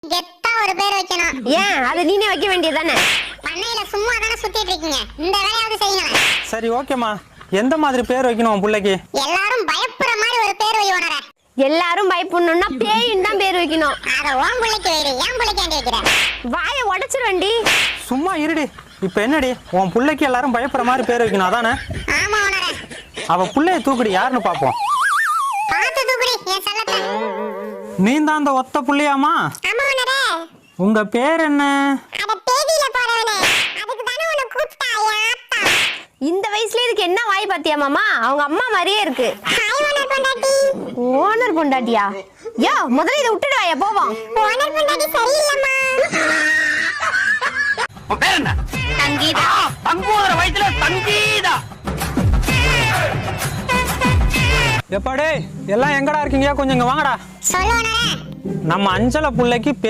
கெத்தா ஒரு பேர் வைக்கணும். ஏன் அது நீனே வைக்க வேண்டியதானே? பண்ணையில சும்மா தானே சுத்திட்டு இருக்கீங்க, இந்த வேலையாவது செய்யுங்க. சரி ஓகேம்மா, எந்த மாதிரி பேர் வைக்கணும் உன் பிள்ளைக்கு? எல்லாரும் பயப்படுற மாதிரி ஒரு பேர் வை உணர. எல்லாரும் பயப்படணும்னா பேயின்னு தான் பேர் வைக்கணும். அத உன் பிள்ளைக்கு வைடு, என் பிள்ளைக்கு ஏன் வைக்கிற? வாயை உடைச்சிருவேண்டி. சும்மா இருடி. இப்போ என்னடி உன் பிள்ளைக்கு எல்லாரும் பயப்படுற மாதிரி பேர் வைக்கணும் அதானே? ஆமா உணர. அவ பிள்ளைய தூக்குடி, யாருன்னு பார்ப்போம். பார்த்து தூக்குடி என் செல்லத்தை. நீ தான் அந்த ஒத்த புள்ளையாமா? ஆமா உணர. உங்க பேர் என்ன? அத பேதியில போறவனே, அதுக்கு தானே உன்னை கூப்பிட்டா யாத்தா. இந்த வயசுல இதுக்கு என்ன வாய் பாத்தியா மாமா? அவங்க அம்மா மாதிரியே இருக்கு. ஹாய் ஓனர் பொண்டாட்டி. ஓனர் பொண்டாட்டியா? யோ முதல்ல இதை விட்டுடு வாயா போவோம். ஓனர் பொண்டாட்டி சரியில்லம்மா. உன் பேர் என்ன? சங்கீதா. தங்கோதர வயசுல சங்கீதா. எப்பாடே எல்லாம் எங்கடா இருக்கீங்க? கொஞ்சம் இங்க வாங்கடா. சொல்லு ஓனரே. நம்ம அஞ்சல புள்ளைக்கு பேர்